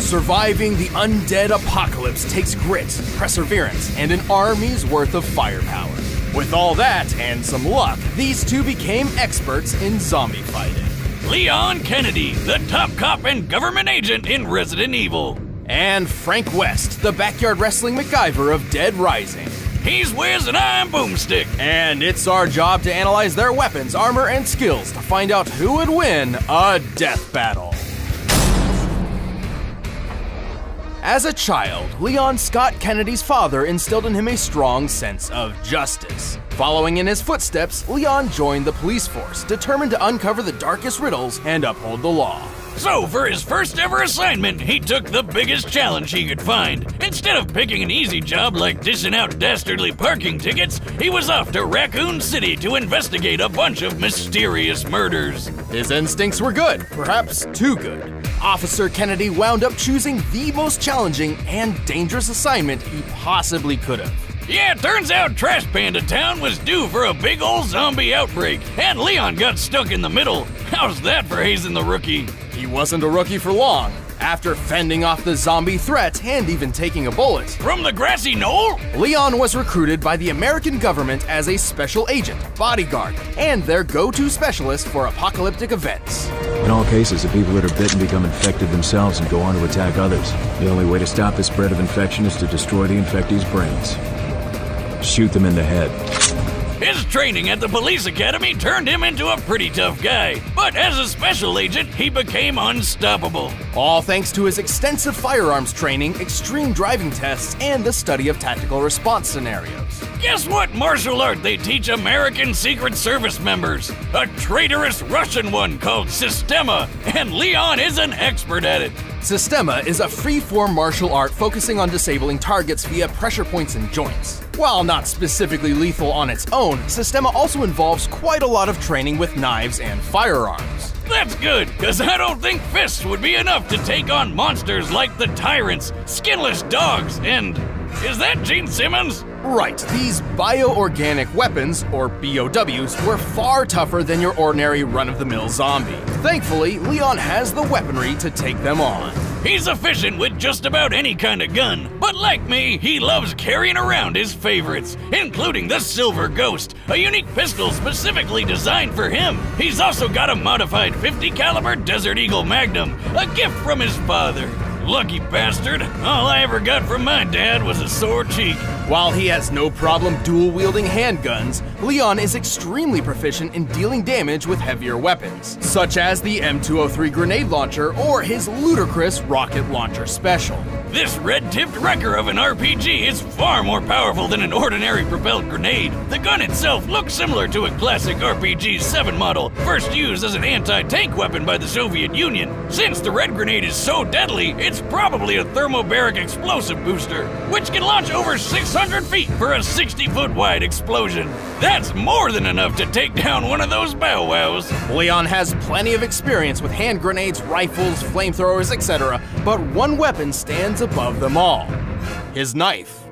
Surviving the undead apocalypse takes grit, perseverance, and an army's worth of firepower. With all that and some luck, these two became experts in zombie fighting. Leon Kennedy, the top cop and government agent in Resident Evil. And Frank West, the backyard wrestling MacGyver of Dead Rising. He's Wiz and I'm Boomstick. And it's our job to analyze their weapons, armor, and skills to find out who would win a death battle. As a child, Leon Scott Kennedy's father instilled in him a strong sense of justice. Following in his footsteps, Leon joined the police force, determined to uncover the darkest riddles and uphold the law. So, for his first ever assignment, he took the biggest challenge he could find. Instead of picking an easy job like dishing out dastardly parking tickets, he was off to Raccoon City to investigate a bunch of mysterious murders. His instincts were good, perhaps too good. Officer Kennedy wound up choosing the most challenging and dangerous assignment he possibly could have. Yeah, turns out Trash Panda Town was due for a big ol' zombie outbreak, and Leon got stuck in the middle. How's that for hazing the rookie? He wasn't a rookie for long. After fending off the zombie threat and even taking a bullet from the grassy knoll, Leon was recruited by the American government as a special agent, bodyguard, and their go-to specialist for apocalyptic events. In all cases, the people that are bitten become infected themselves and go on to attack others. The only way to stop the spread of infection is to destroy the infectee's brains. Shoot them in the head. His training at the police academy turned him into a pretty tough guy, but as a special agent, he became unstoppable. All thanks to his extensive firearms training, extreme driving tests, and the study of tactical response scenarios. Guess what martial art they teach American Secret Service members? A traitorous Russian one called Sistema, and Leon is an expert at it. Sistema is a free-form martial art focusing on disabling targets via pressure points and joints. While not specifically lethal on its own, Sistema also involves quite a lot of training with knives and firearms. That's good, because I don't think fists would be enough to take on monsters like the Tyrants, Skinless Dogs, and... is that Gene Simmons? Right, these bioorganic weapons, or BOWs, were far tougher than your ordinary run-of-the-mill zombie. Thankfully, Leon has the weaponry to take them on. He's efficient with just about any kind of gun, but like me, he loves carrying around his favorites, including the Silver Ghost, a unique pistol specifically designed for him. He's also got a modified 50 caliber Desert Eagle Magnum, a gift from his father. Lucky bastard, all I ever got from my dad was a sore cheek. While he has no problem dual-wielding handguns, Leon is extremely proficient in dealing damage with heavier weapons, such as the M203 grenade launcher or his ludicrous rocket launcher special. This red-tipped wrecker of an RPG is far more powerful than an ordinary propelled grenade. The gun itself looks similar to a classic RPG-7 model, first used as an anti-tank weapon by the Soviet Union. Since the red grenade is so deadly, it's probably a thermobaric explosive booster, which can launch over 600 feet for a 60-foot wide explosion. That's more than enough to take down one of those bow wows. Leon has plenty of experience with hand grenades, rifles, flamethrowers, etc., but one weapon stands above them all: his knife.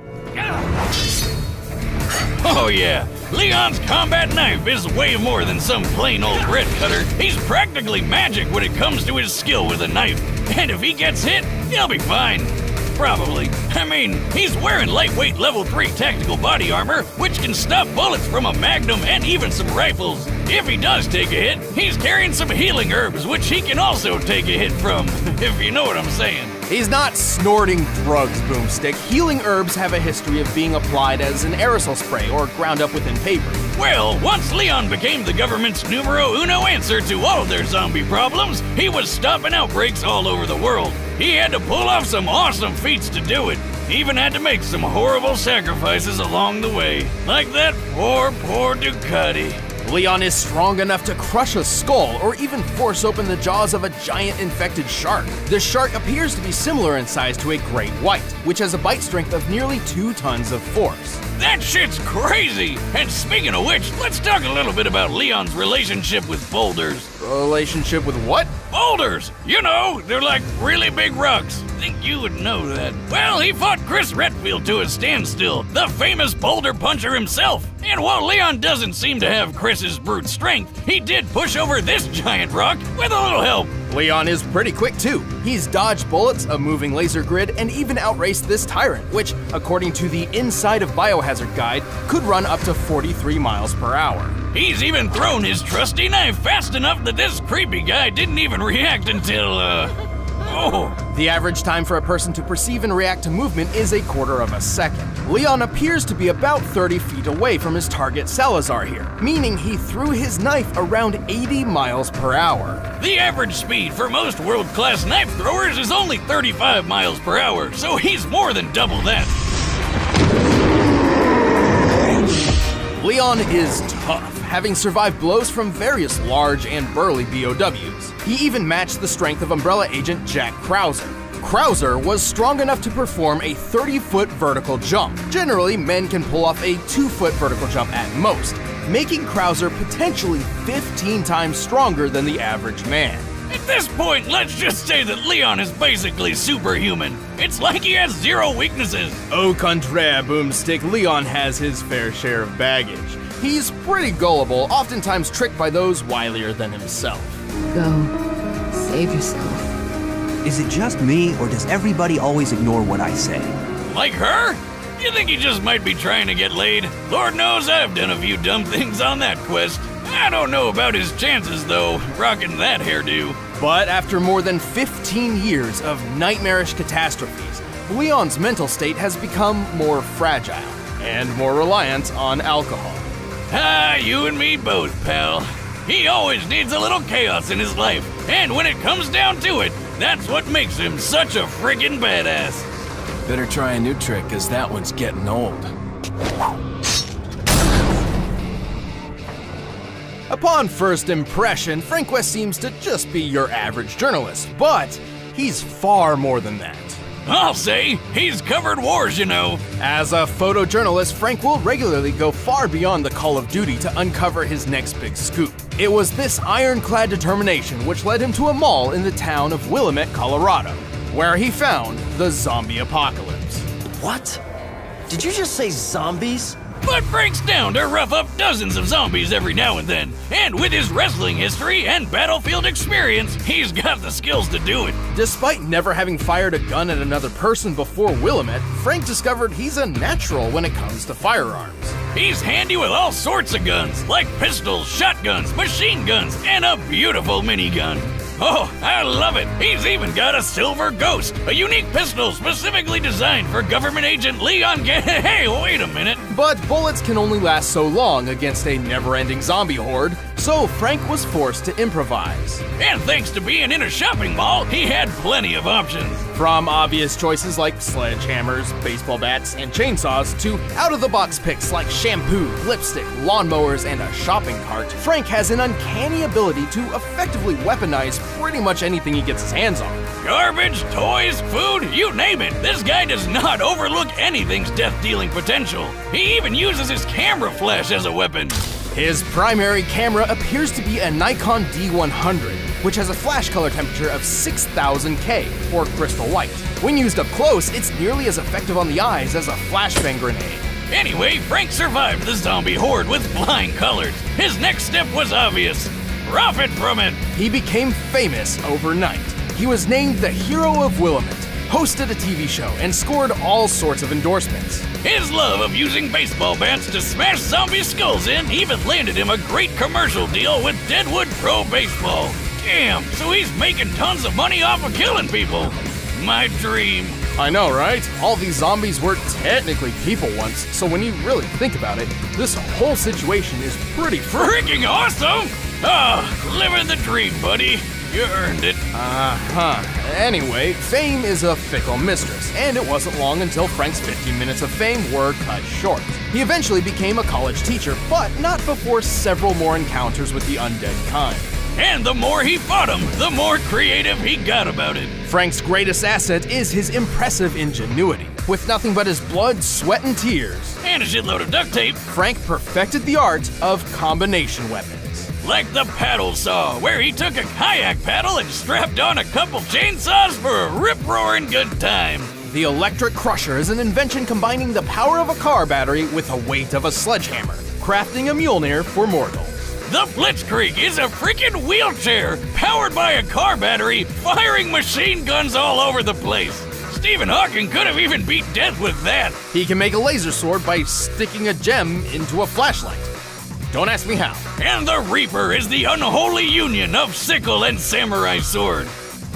Oh yeah, Leon's combat knife is way more than some plain old bread cutter. He's practically magic when it comes to his skill with a knife. And if he gets hit, he'll be fine. Probably. I mean, he's wearing lightweight level 3 tactical body armor, which can stop bullets from a Magnum and even some rifles. If he does take a hit, he's carrying some healing herbs, which he can also take a hit from, if you know what I'm saying. He's not snorting drugs, Boomstick. Healing herbs have a history of being applied as an aerosol spray or ground up within paper. Well, once Leon became the government's numero uno answer to all their zombie problems, he was stopping outbreaks all over the world. He had to pull off some awesome feats to do it. He even had to make some horrible sacrifices along the way. Like that poor Ducati. Leon is strong enough to crush a skull or even force open the jaws of a giant infected shark. The shark appears to be similar in size to a great white, which has a bite strength of nearly 2 tons of force. That shit's crazy! And speaking of which, let's talk a little bit about Leon's relationship with boulders. Relationship with what? Boulders! You know, they're like really big rocks. Think you would know that. Well, he fought Chris Redfield to a standstill, the famous boulder puncher himself. And while Leon doesn't seem to have Chris's brute strength, he did push over this giant rock with a little help. Leon is pretty quick too. He's dodged bullets, a moving laser grid, and even outraced this tyrant, which, according to the Inside of Biohazard guide, could run up to 43 miles per hour. He's even thrown his trusty knife fast enough that this creepy guy didn't even react until, The average time for a person to perceive and react to movement is a quarter of a second. Leon appears to be about 30 feet away from his target Salazar here, meaning he threw his knife around 80 miles per hour. The average speed for most world-class knife throwers is only 35 miles per hour, so he's more than double that. Leon is tough, having survived blows from various large and burly BOWs. He even matched the strength of Umbrella agent Jack Krauser. Krauser was strong enough to perform a 30-foot vertical jump. Generally, men can pull off a 2-foot vertical jump at most, making Krauser potentially 15 times stronger than the average man. At this point, let's just say that Leon is basically superhuman. It's like he has zero weaknesses. Au contraire, Boomstick, Leon has his fair share of baggage. He's pretty gullible, oftentimes tricked by those wilier than himself. Go. Save yourself. Is it just me, or does everybody always ignore what I say? Like her? You think he just might be trying to get laid? Lord knows I've done a few dumb things on that quest. I don't know about his chances, though, rocking that hairdo. But after more than 15 years of nightmarish catastrophes, Leon's mental state has become more fragile and more reliant on alcohol. Ah, you and me both, pal. He always needs a little chaos in his life, and when it comes down to it, that's what makes him such a friggin' badass. Better try a new trick, cause that one's getting old. Upon first impression, Frank West seems to just be your average journalist, but he's far more than that. I'll say, he's covered wars, you know. As a photojournalist, Frank will regularly go far beyond the call of duty to uncover his next big scoop. It was this ironclad determination which led him to a mall in the town of Willamette, Colorado, where he found the zombie apocalypse. What? Did you just say zombies? But Frank's down to rough up dozens of zombies every now and then. And with his wrestling history and battlefield experience, he's got the skills to do it. Despite never having fired a gun at another person before Willamette, Frank discovered he's a natural when it comes to firearms. He's handy with all sorts of guns, like pistols, shotguns, machine guns, and a beautiful minigun. Oh, I love it. He's even got a Silver Ghost, a unique pistol specifically designed for government agent Leon Hey, wait a minute. But bullets can only last so long against a never-ending zombie horde, so Frank was forced to improvise. And thanks to being in a shopping mall, he had plenty of options. From obvious choices like sledgehammers, baseball bats, and chainsaws to out-of-the-box picks like shampoo, lipstick, lawnmowers, and a shopping cart, Frank has an uncanny ability to effectively weaponize pretty much anything he gets his hands on. Garbage, toys, food, you name it. This guy does not overlook anything's death-dealing potential. He even uses his camera flash as a weapon. His primary camera appears to be a Nikon D100, which has a flash color temperature of 6000 K, or crystal white. When used up close, it's nearly as effective on the eyes as a flashbang grenade. Anyway, Frank survived the zombie horde with flying colors. His next step was obvious. Profit from it. He became famous overnight. He was named the Hero of Willamette, hosted a TV show, and scored all sorts of endorsements. His love of using baseball bats to smash zombie skulls in even landed him a great commercial deal with Deadwood Pro Baseball. Damn, so he's making tons of money off of killing people. My dream. I know, right? All these zombies were technically people once, so when you really think about it, this whole situation is pretty freaking awesome! Living the dream, buddy. You earned it. Anyway, fame is a fickle mistress, and it wasn't long until Frank's 15 minutes of fame were cut short. He eventually became a college teacher, but not before several more encounters with the undead kind. And the more he fought him, the more creative he got about it. Frank's greatest asset is his impressive ingenuity. With nothing but his blood, sweat, and tears, and a shitload of duct tape, Frank perfected the art of combination weapons. Like the paddle saw, where he took a kayak paddle and strapped on a couple chainsaws for a rip-roaring good time. The electric crusher is an invention combining the power of a car battery with the weight of a sledgehammer, crafting a Mjolnir for mortals. The Blitzkrieg is a freaking wheelchair powered by a car battery, firing machine guns all over the place. Stephen Hawking could have even beat death with that. He can make a laser sword by sticking a gem into a flashlight. Don't ask me how. And the Reaper is the unholy union of sickle and samurai sword.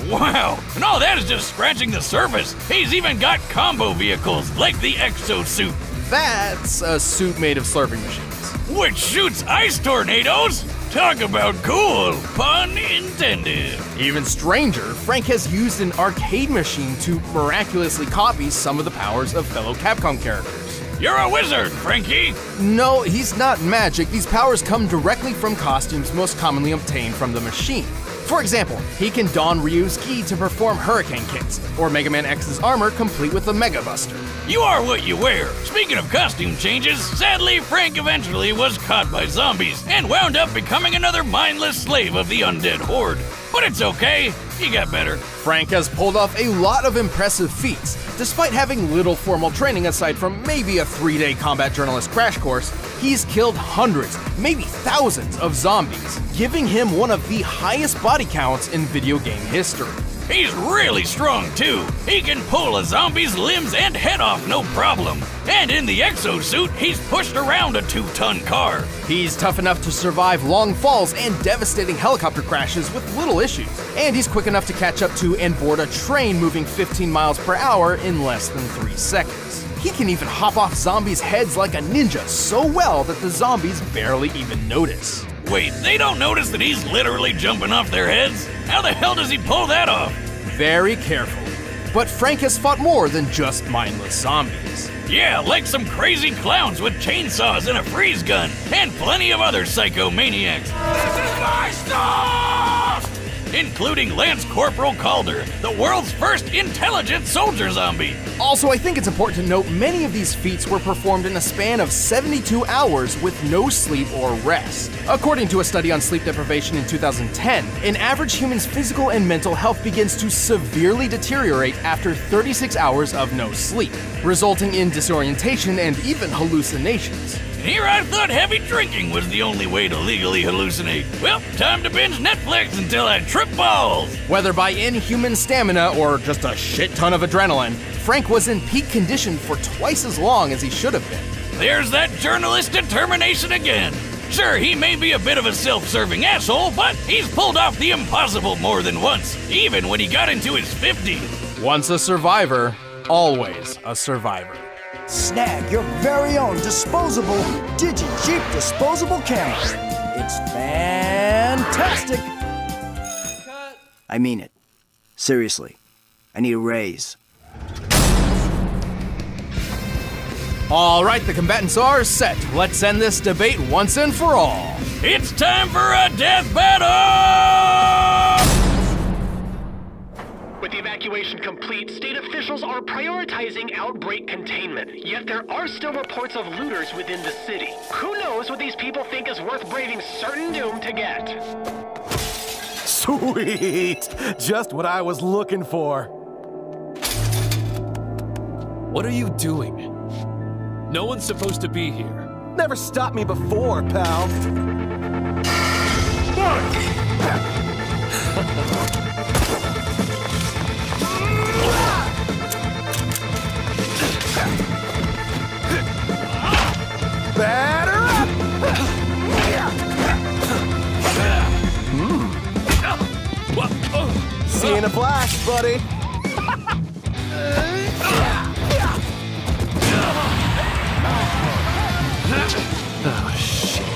Wow, and all that is just scratching the surface. He's even got combo vehicles like the exosuit, That's a suit made of slurping machines. which shoots ice tornadoes. Talk about cool, pun intended. Even stranger, Frank has used an arcade machine to miraculously copy some of the powers of fellow Capcom characters. You're a wizard, Frankie. No, he's not magic. These powers come directly from costumes most commonly obtained from the machine. For example, he can don Ryu's ki to perform hurricane kicks, or Mega Man X's armor complete with a Mega Buster. You are what you wear. Speaking of costume changes, sadly, Frank eventually was caught by zombies and wound up becoming another mindless slave of the undead horde. But it's okay, he got better. Frank has pulled off a lot of impressive feats. Despite having little formal training aside from maybe a 3-day combat journalist crash course, he's killed hundreds, maybe thousands of zombies, giving him one of the highest body counts in video game history. He's really strong too. He can pull a zombie's limbs and head off no problem. And in the exosuit, he's pushed around a 2-ton car. He's tough enough to survive long falls and devastating helicopter crashes with little issues. And he's quick enough to catch up to and board a train moving 15 miles per hour in less than 3 seconds. He can even hop off zombies' heads like a ninja so well that the zombies barely even notice. Wait, they don't notice that he's literally jumping off their heads? How the hell does he pull that off? Very carefully. But Frank has fought more than just mindless zombies. Yeah, like some crazy clowns with chainsaws and a freeze gun, and plenty of other psychomaniacs. This is my stuff! Including Lance Corporal Calder, the world's first intelligent soldier zombie. Also, I think it's important to note many of these feats were performed in a span of 72 hours with no sleep or rest. According to a study on sleep deprivation in 2010, an average human's physical and mental health begins to severely deteriorate after 36 hours of no sleep, resulting in disorientation and even hallucinations. Here I thought heavy drinking was the only way to legally hallucinate. Well, time to binge Netflix until I trip balls. Whether by inhuman stamina or just a shit ton of adrenaline, Frank was in peak condition for twice as long as he should have been. There's that journalist determination again. Sure, he may be a bit of a self-serving asshole, but he's pulled off the impossible more than once, even when he got into his 50s. Once a survivor, always a survivor. Snag your very own disposable DigiJeep disposable camera. It's fantastic. I mean it. Seriously. I need a raise. All right, the combatants are set. Let's end this debate once and for all. It's time for a death battle! With the evacuation complete, state officials are prioritizing outbreak containment. Yet there are still reports of looters within the city. Who knows what these people think is worth braving certain doom to get? Sweet! Just what I was looking for. What are you doing? No one's supposed to be here. Never stopped me before, pal. Batter up! See you in a flash, buddy. Oh, shit.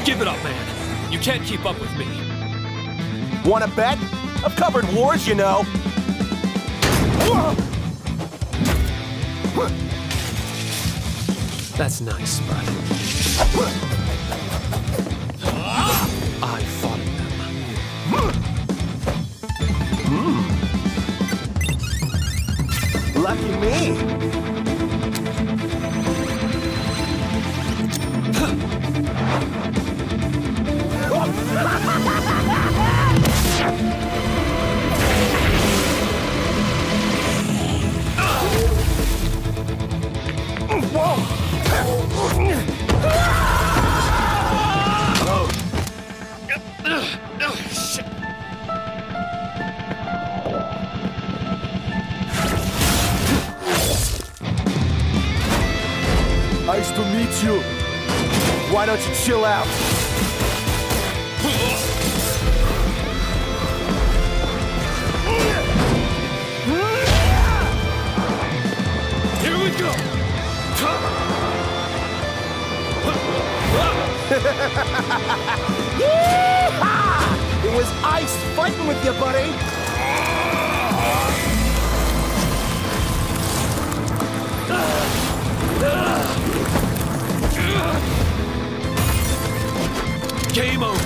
Give it up, man. You can't keep up with me. Wanna bet? I've covered wars, you know. That's nice, but I fought them. Lucky me. Nice to meet you. Why don't you chill out? Here we go. It was ice fighting with you, buddy. Game over.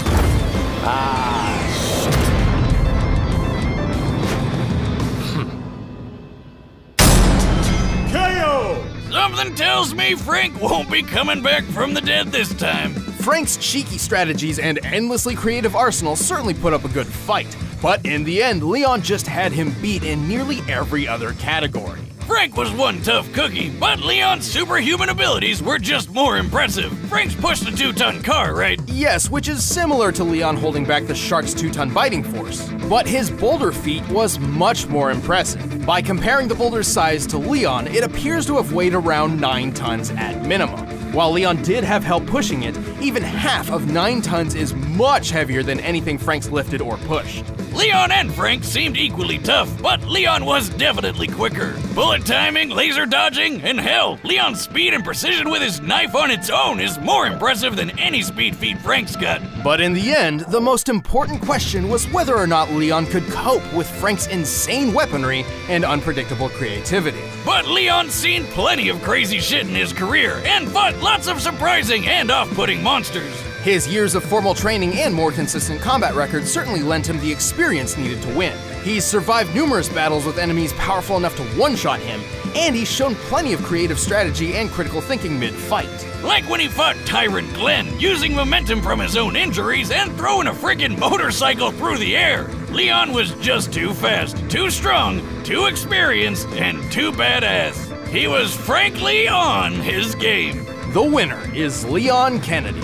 KO! Something tells me Frank won't be coming back from the dead this time. Frank's cheeky strategies and endlessly creative arsenal certainly put up a good fight, but in the end, Leon just had him beat in nearly every other category. Frank was one tough cookie, but Leon's superhuman abilities were just more impressive. Frank's pushed a 2-ton car, right? Yes, which is similar to Leon holding back the shark's 2-ton biting force. But his boulder feat was much more impressive. By comparing the boulder's size to Leon, it appears to have weighed around 9 tons at minimum. While Leon did have help pushing it, even half of 9 tons is much heavier than anything Frank's lifted or pushed. Leon and Frank seemed equally tough, but Leon was definitely quicker. Bullet timing, laser dodging, and hell, Leon's speed and precision with his knife on its own is more impressive than any speed feat Frank's got. But in the end, the most important question was whether or not Leon could cope with Frank's insane weaponry and unpredictable creativity. But Leon's seen plenty of crazy shit in his career and fought lots of surprising and off-putting monsters. His years of formal training and more consistent combat records certainly lent him the experience needed to win. He's survived numerous battles with enemies powerful enough to one-shot him, and he's shown plenty of creative strategy and critical thinking mid-fight. Like when he fought Tyrant Glenn, using momentum from his own injuries and throwing a friggin' motorcycle through the air. Leon was just too fast, too strong, too experienced, and too badass. He was frankly on his game. The winner is Leon Kennedy.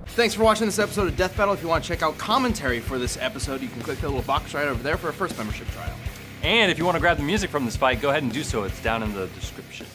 Thanks for watching this episode of Death Battle. If you want to check out commentary for this episode, you can click the little box right over there for a first membership trial. And if you want to grab the music from this fight, go ahead and do so. It's down in the description.